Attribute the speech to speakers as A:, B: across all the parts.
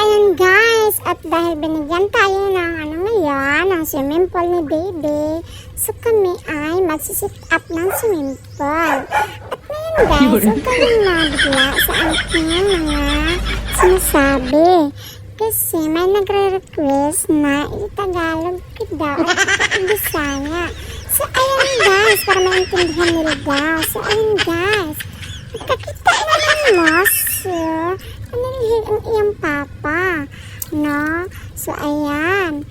A: ayan guys, at dahil binigyan tayo ng ngayon, ng swimming pool ni baby, so kami ay magsisit up ng swimming pool. At ngayon guys, huwag kayong mabigla sa aking mga sinasabi. Kasi may nagre-request na itagalog ko daw at Bisaya. So ayan guys, para maintindihan nila daw. So ayan guys, nakakita naman mo, so nanilihin ang iyong papa, no? So ayan,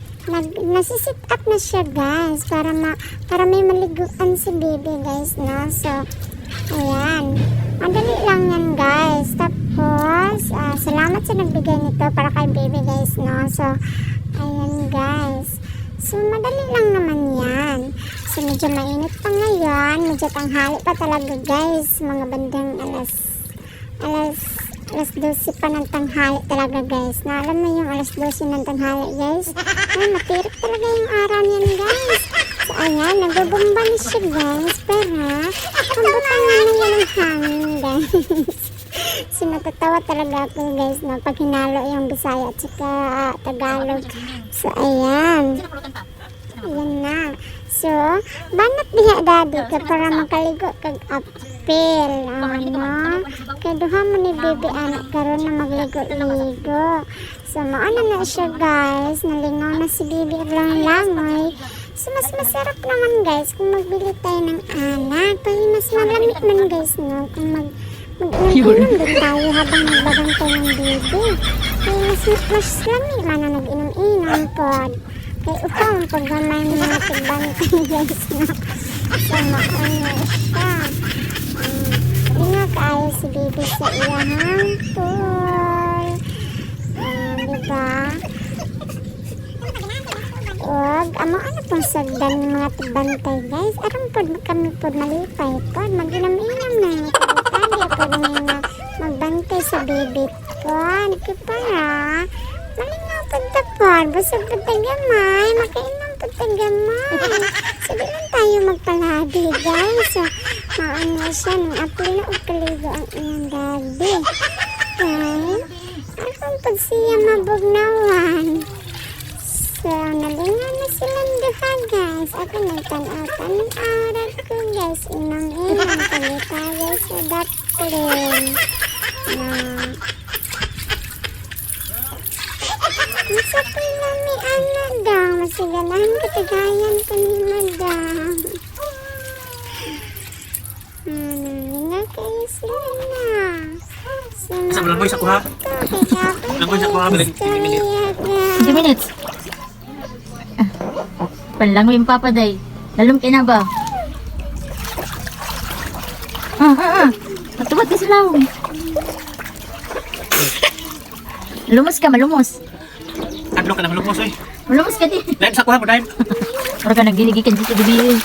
A: nasisit up na siya guys para may maliguan si baby guys, no? So ayan, madali lang yan guys. Tapos salamat sa nagbigay nito para kay baby guys, no? So ayan guys, so madali lang naman yan. So medyo mainit pa ngayon, medyo tanghali pa talaga guys, mga bandang alas 12 pa ng tanghali talaga guys. Na alam mo yung alas 12 ng tanghali guys, ay matirik talaga yung araw niyan guys. So ayan, nagbabomba na siya guys, pero kambutan na yan ng hangin guys. So natatawa talaga ako guys, no, pag hinalo yung Bisaya at saka Tagalog. So ayan, ayan na. So, banat diha daddy ka para makaligo kag apel, ano? Kaya duha mo ni baby anak karon na magligo-ligo. So, mauna na siya guys, nalingaw na si baby lang-langoy. So, mas masarap naman guys kung magbili tayo ng anak. Kasi mas malamig man guys, no? Kung mag-inom din tayo habang nagbabantay ng baby. Kaya mas lamig man na nag-inom-inom po. Kaya upang pag may mga pagbantay guys, no? So maano siya, hindi nga kaayo si baby sa iyahang pool, diba? Huwag ano pong sagdan ng mga pagbantay guys, aram po kami po malipay po, mag-inam-inam na yung pagkali po na magbantay sa baby po, di para malingaw pagtapon, busog pagtagamay, makainom pagtagamay. So, di lang tayo magpalagi, guys. So, maano siya, nung apil na ukaligo ang iyong daddy. Okay? Akong pag siya mabugnawan. So, nalingaw na silang duha, guys. Ako nagtanaw-tan ng aura ko, guys. Inang-inang tayo sa daplin. Masa po namin anak daw, masigalahan katagayan ko ni madam. Nga kayo sila na.
B: Sa malanggoy sa kuha. Malanggoy sa kuha, bilang
C: 20 minutes. Panlangoy yung papaday. Lalong ka na ba? Matubad ka sila. Lumos ka, malumos.
B: adlong ka na malumos eh.
C: Malumos ka din.
B: Dahil sa kuha mo dahil.
C: Para ka nagdiligikan dito dibi.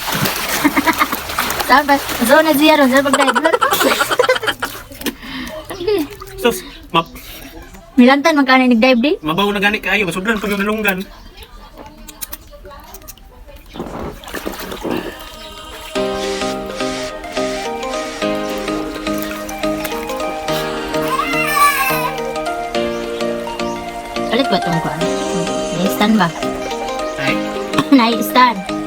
C: Sabi, so na siya ron, sa pagdahil.
B: Sus,
C: Milantan, magkano nag-dive di?
B: mabaw na gani kayo, masudlan pag yung nalunggan.
C: Palit ba itong kuwan? Nai-stand ba?
B: Ay,
C: Nai-stand.